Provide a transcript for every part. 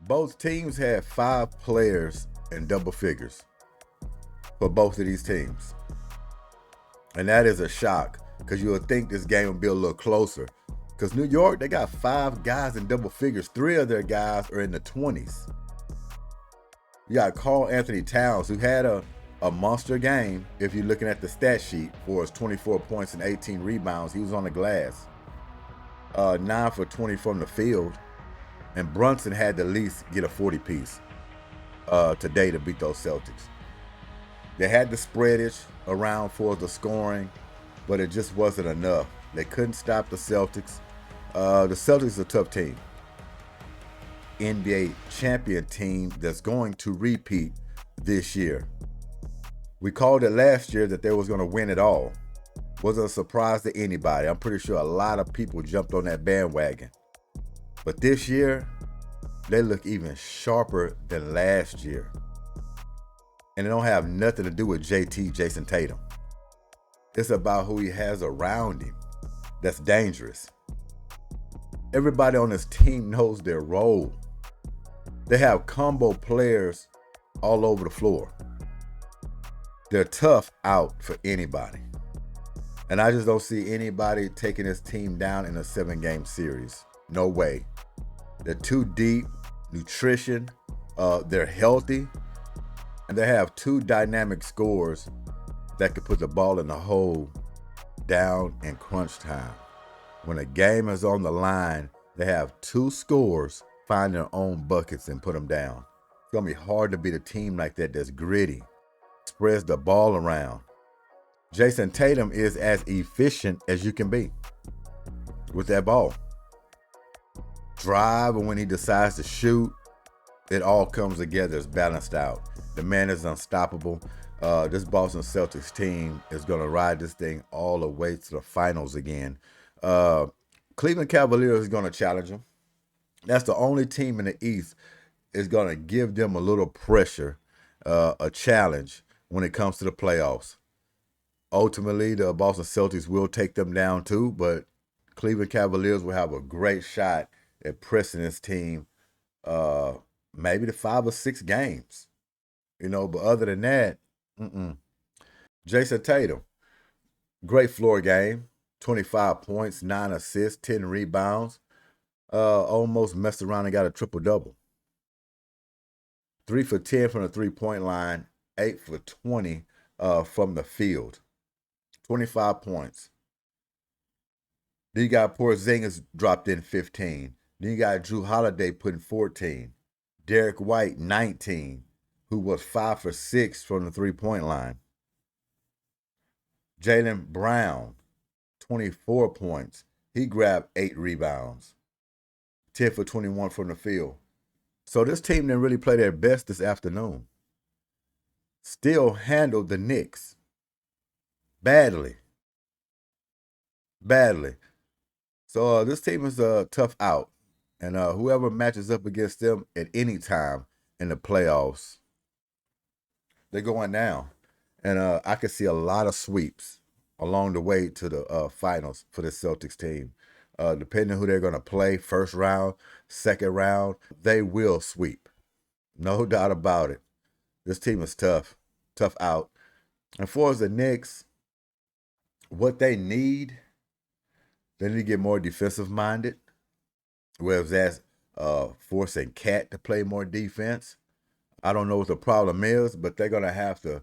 Both teams had 5 players in double figures for both of these teams. And that is a shock because you would think this game would be a little closer. Because New York, they got 5 guys in double figures. 3 of their guys are in the 20s. You got Karl Anthony Towns, who had a monster game if you're looking at the stat sheet for his 24 points and 18 rebounds. He was on the glass. 9 for 20 from the field. And Brunson had to at least get a 40-piece today to beat those Celtics. They had the spreadage around for the scoring, but it just wasn't enough. They couldn't stop the Celtics. The Celtics are a tough team. NBA champion team that's going to repeat this year. We called it last year that they was going to win it all. Wasn't a surprise to anybody. I'm pretty sure a lot of people jumped on that bandwagon. But this year, they look even sharper than last year. And it don't have nothing to do with JT, Jason Tatum. It's about who he has around him that's dangerous. Everybody on this team knows their role. They have combo players all over the floor. They're tough out for anybody. And I just don't see anybody taking this team down in a 7-game series. No way. They're too deep. Nutrition. They're healthy. And they have 2 dynamic scorers that could put the ball in the hole down in crunch time. When a game is on the line, they have 2 scorers find their own buckets and put them down. It's going to be hard to beat a team like that that's gritty, spreads the ball around. Jason Tatum is as efficient as you can be with that ball. Drive, and when he decides to shoot, it all comes together. It's balanced out. The man is unstoppable. This Boston Celtics team is going to ride this thing all the way to the finals again. Cleveland Cavaliers is going to challenge them. That's the only team in the East is going to give them a little pressure, a challenge when it comes to the playoffs. Ultimately, the Boston Celtics will take them down too, but Cleveland Cavaliers will have a great shot at pressing this team maybe to 5 or 6 games. But other than that, Jason Tatum, great floor game, 25 points, 9 assists, 10 rebounds, almost messed around and got a triple-double. 3 for 10 from the three-point line, 8 for 20 from the field. 25 points. Then you got Porzingis dropped in 15. Then you got Drew Holiday putting 14. Derek White, 19, who was 5 for 6 from the three-point line. Jaylen Brown, 24 points. He grabbed 8 rebounds. 10 for 21 from the field. So this team didn't really play their best this afternoon. Still handled the Knicks. Badly. So this team is a tough out. And whoever matches up against them at any time in the playoffs, they're going down. And I could see a lot of sweeps along the way to the finals for the Celtics team. Depending on who they're going to play, first round, second round, they will sweep. No doubt about it. This team is tough out. And for the Knicks, what they need to get more defensive-minded, whether that's forcing Cat to play more defense. I don't know what the problem is, but they're going to have to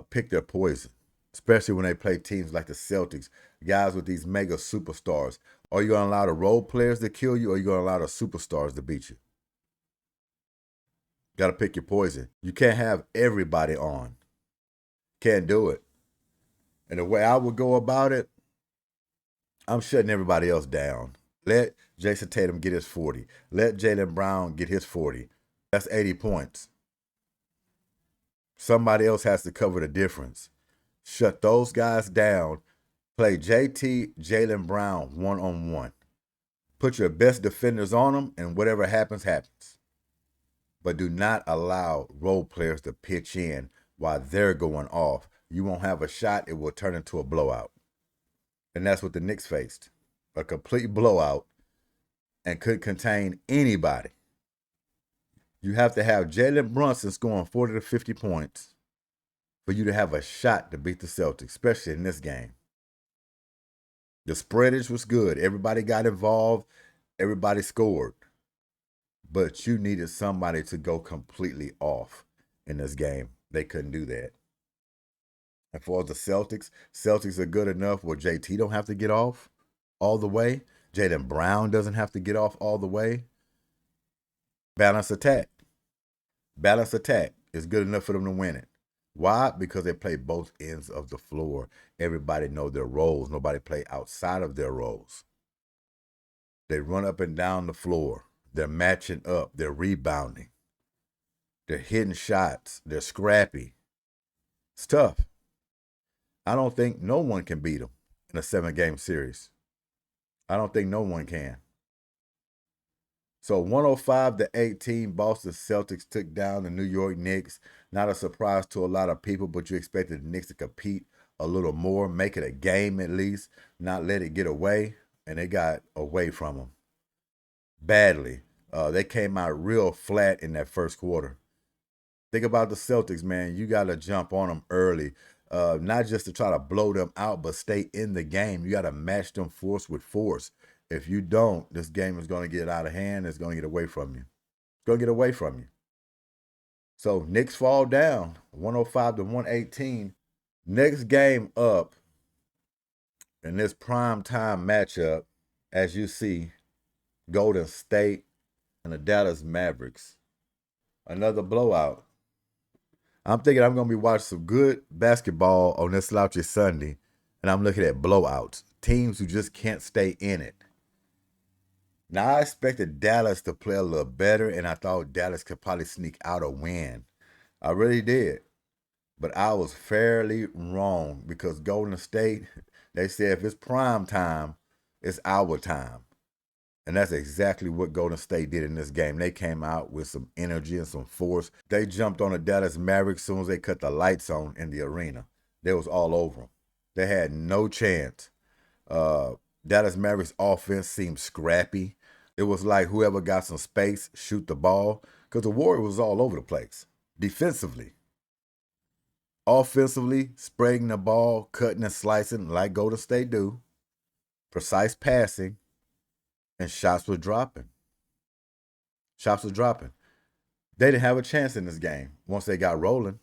pick their poison, especially when they play teams like the Celtics, guys with these mega superstars. Are you going to allow the role players to kill you, or are you going to allow the superstars to beat you? Got to pick your poison. You can't have everybody on. Can't do it. And the way I would go about it, I'm shutting everybody else down. Let Jason Tatum get his 40. Let Jaylen Brown get his 40. That's 80 points. Somebody else has to cover the difference. Shut those guys down. Play JT, Jaylen Brown one-on-one. Put your best defenders on them, and whatever happens, happens. But do not allow role players to pitch in while they're going off. You won't have a shot. It will turn into a blowout. And that's what the Knicks faced. A complete blowout and could contain anybody. You have to have Jalen Brunson scoring 40 to 50 points for you to have a shot to beat the Celtics, especially in this game. The spreadage was good. Everybody got involved. Everybody scored. But you needed somebody to go completely off in this game. They couldn't do that. And for the Celtics are good enough where JT don't have to get off all the way. Jaylen Brown doesn't have to get off all the way. Balanced attack. Balanced attack is good enough for them to win it. Why? Because they play both ends of the floor. Everybody know their roles. Nobody play outside of their roles. They run up and down the floor. They're matching up. They're rebounding. They're hitting shots. They're scrappy. It's tough. I don't think no one can beat them in a 7-game series. I don't think no one can. So 105-18, Boston Celtics took down the New York Knicks. Not a surprise to a lot of people, but you expected the Knicks to compete a little more, make it a game at least, not let it get away, and they got away from them badly. They came out real flat in that first quarter. Think about the Celtics, man. You got to jump on them early, not just to try to blow them out, but stay in the game. You got to match them force with force. If you don't, this game is going to get out of hand. It's going to get away from you. It's going to get away from you. So Knicks fall down 105-118. Next game up in this prime time matchup, as you see, Golden State and the Dallas Mavericks. Another blowout. I'm thinking I'm going to be watching some good basketball on this slouchy Sunday, and I'm looking at blowouts. Teams who just can't stay in it. Now, I expected Dallas to play a little better, and I thought Dallas could probably sneak out a win. I really did. But I was fairly wrong because Golden State, they said if it's prime time, it's our time. And that's exactly what Golden State did in this game. They came out with some energy and some force. They jumped on the Dallas Mavericks as soon as they cut the lights on in the arena. They was all over them. They had no chance. Dallas Mavericks offense seemed scrappy. It was like whoever got some space, shoot the ball. Because the Warriors was all over the place. Defensively. Offensively, spreading the ball, cutting and slicing like Golden State do. Precise passing. And shots were dropping. Shots were dropping. They didn't have a chance in this game once they got rolling.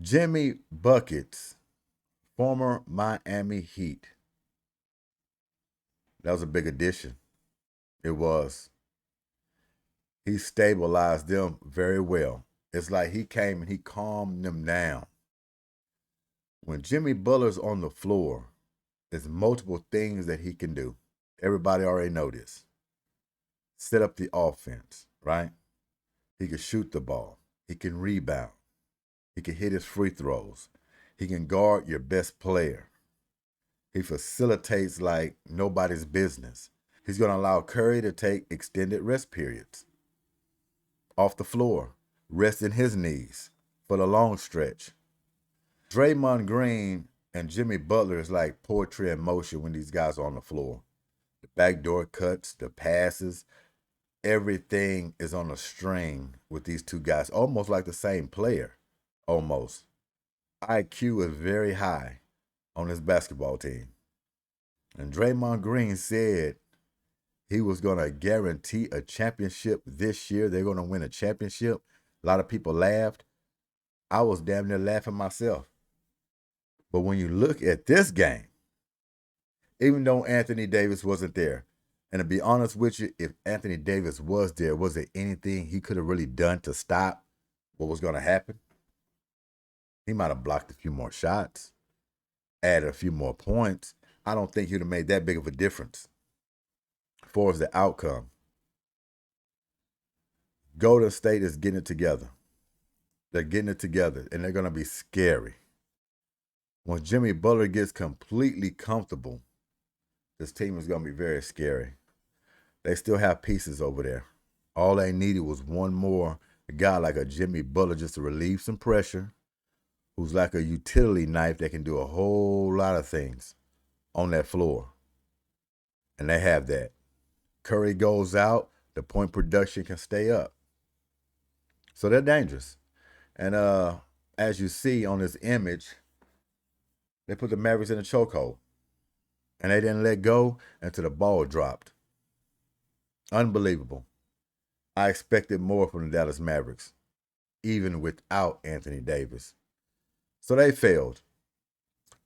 Jimmy Buckets, former Miami Heat. That was a big addition. It was. He stabilized them very well. It's like he came and he calmed them down. When Jimmy Butler's on the floor, there's multiple things that he can do. Everybody already know this. Set up the offense, right? He can shoot the ball. He can rebound. He can hit his free throws. He can guard your best player. He facilitates like nobody's business. He's going to allow Curry to take extended rest periods. Off the floor, resting his knees for the long stretch. Draymond Green and Jimmy Butler is like poetry in motion when these guys are on the floor. The backdoor cuts, the passes, everything is on a string with these two guys, almost like the same player, almost. IQ is very high on this basketball team. And Draymond Green said he was going to guarantee a championship this year. They're going to win a championship. A lot of people laughed. I was damn near laughing myself. But when you look at this game, even though Anthony Davis wasn't there, and to be honest with you, if Anthony Davis was there anything he could have really done to stop what was going to happen? He might have blocked a few more shots, added a few more points. I don't think he'd have made that big of a difference as far as the outcome. Golden State is getting it together. They're getting it together, and they're going to be scary. Once Jimmy Butler gets completely comfortable, this team is going to be very scary. They still have pieces over there. All they needed was one more guy like a Jimmy Butler just to relieve some pressure, who's like a utility knife that can do a whole lot of things on that floor. And they have that. Curry goes out, the point production can stay up. So they're dangerous. And as you see on this image, they put the Mavericks in a chokehold. And they didn't let go until the ball dropped. Unbelievable. I expected more from the Dallas Mavericks, even without Anthony Davis. So they failed.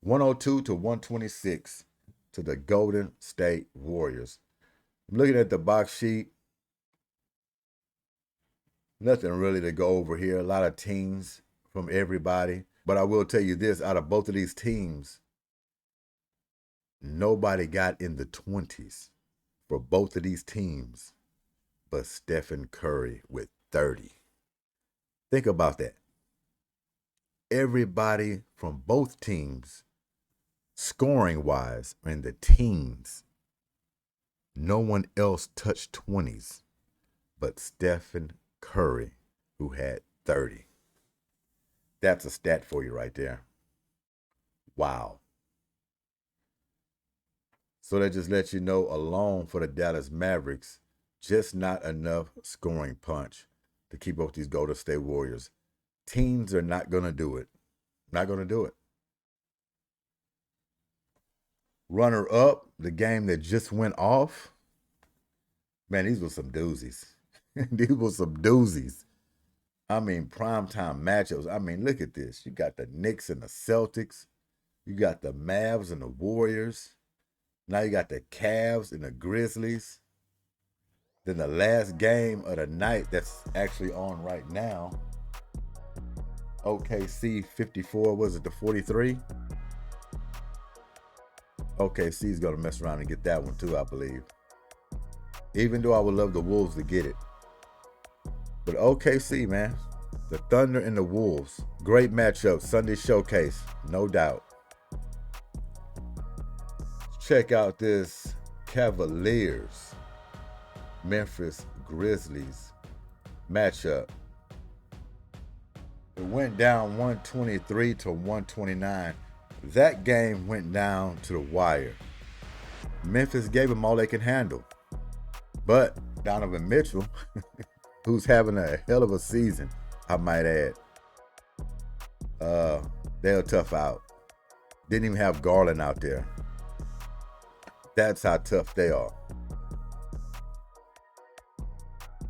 102 to 126 to the Golden State Warriors. I'm looking at the box sheet. Nothing really to go over here. A lot of teams from everybody. But I will tell you this, out of both of these teams, nobody got in the 20s for both of these teams but Stephen Curry with 30. Think about that. Everybody from both teams, scoring-wise, are in the teens. No one else touched 20s but Stephen Curry, who had 30. That's a stat for you right there. Wow. So that just lets you know, alone for the Dallas Mavericks, just not enough scoring punch to keep up with these Golden State Warriors. Teams are not going to do it. Not going to do it. Runner up, the game that just went off. Man, these were some doozies. These were some doozies. I mean, primetime matchups. I mean, look at this. You got the Knicks and the Celtics. You got the Mavs and the Warriors. Now you got the Cavs and the Grizzlies. Then the last game of the night that's actually on right now, OKC 54, was it the 43? OKC's going to mess around and get that one too, I believe. Even though I would love the Wolves to get it. But OKC, man, the Thunder and the Wolves. Great matchup, Sunday showcase, no doubt. Check out this Cavaliers, Memphis Grizzlies matchup. It went down 123 to 129. That game went down to the wire. Memphis gave them all they can handle. But Donovan Mitchell, who's having a hell of a season, I might add, they'll tough out. Didn't even have Garland out there. That's how tough they are.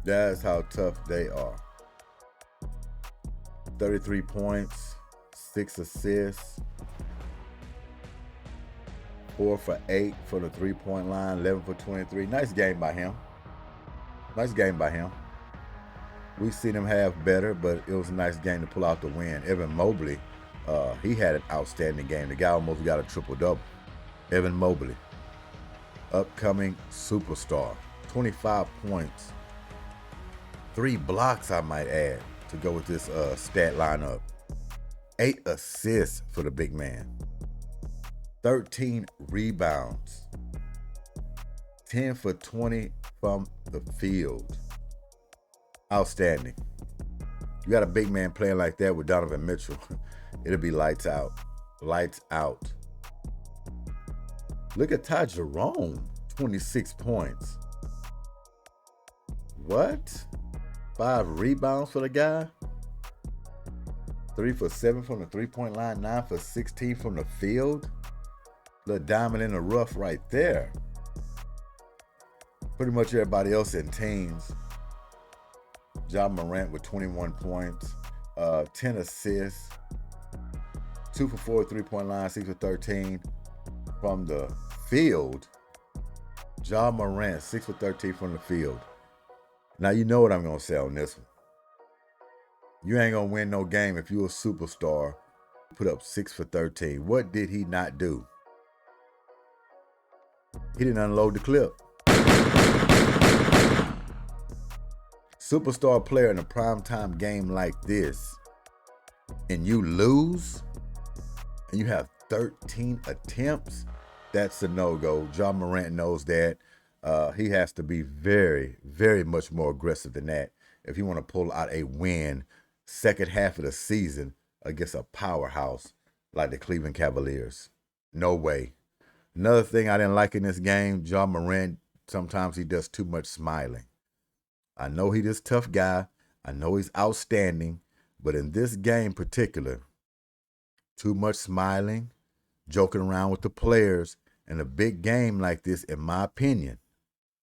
That's how tough they are. 33 points, 6 assists, 4 for 8 for the three-point line, 11 for 23. Nice game by him. Nice game by him. We've seen him have better, but it was a nice game to pull out the win. Evan Mobley, he had an outstanding game. The guy almost got a triple-double. Evan Mobley, upcoming superstar. 25 points. 3 blocks, I might add, to go with this stat lineup. 8 assists for the big man. 13 rebounds. 10 for 20 from the field. Outstanding. You got a big man playing like that with Donovan Mitchell, it'll be lights out. Lights out. Look at Ty Jerome, 26 points. What? 5 rebounds for the guy. 3 for 7 from the three-point line, 9 for 16 from the field. Little diamond in the rough right there. Pretty much everybody else in teams. Ja Morant with 21 points, 10 assists, 2 for 4 three-point line, 6 for 13 from the field. Ja Morant, 6 for 13 from the field. Now you know what I'm going to say on this one. You ain't going to win no game if you're a superstar. Put up 6 for 13. What did he not do? He didn't unload the clip. Superstar player in a primetime game like this, and you lose, and you have 13 attempts, that's a no-go. Ja Morant knows that. He has to be very, very much more aggressive than that if you want to pull out a win second half of the season against a powerhouse like the Cleveland Cavaliers. No way. Another thing I didn't like in this game, Ja Morant, sometimes he does too much smiling. I know he's this tough guy. I know he's outstanding, but in this game in particular, too much smiling, joking around with the players, and a big game like this, in my opinion,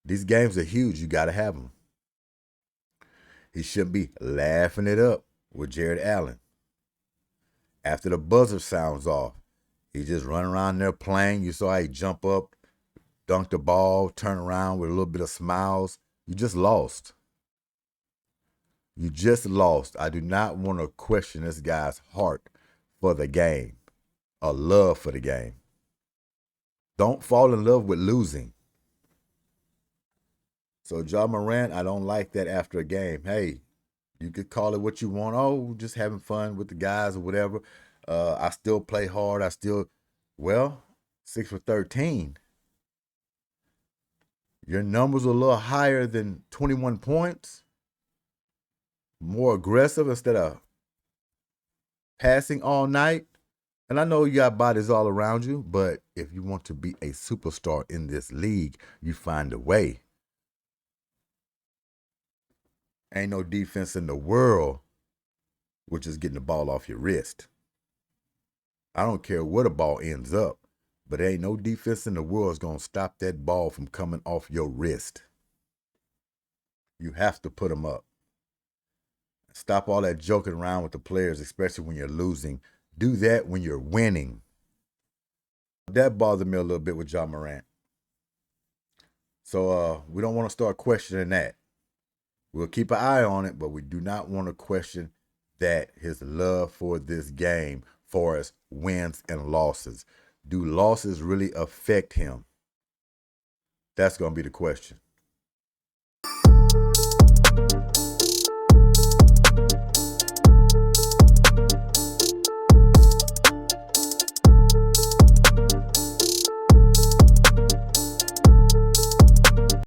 these games are huge. You got to have them. He shouldn't be laughing it up with Jared Allen. After the buzzer sounds off, he just run around there playing. You saw how he jump up, dunk the ball, turn around with a little bit of smiles. You just lost. You just lost. I do not want to question this guy's heart for the game, a love for the game. Don't fall in love with losing. So Ja Morant, I don't like that after a game. Hey, you could call it what you want. Oh, just having fun with the guys or whatever. I still play hard. 6 for 13. Your numbers are a little higher than 21 points. More aggressive instead of passing all night. And I know you got bodies all around you, but if you want to be a superstar in this league, you find a way. Ain't no defense in the world which is getting the ball off your wrist. I don't care where the ball ends up, but there ain't no defense in the world is going to stop that ball from coming off your wrist. You have to put them up. Stop all that joking around with the players, especially when you're losing. Do that when you're winning. That bothered me a little bit with Ja Morant. So we don't want to start questioning that. We'll keep an eye on it, but we do not want to question that his love for this game, for his wins and losses. Do losses really affect him? That's going to be the question.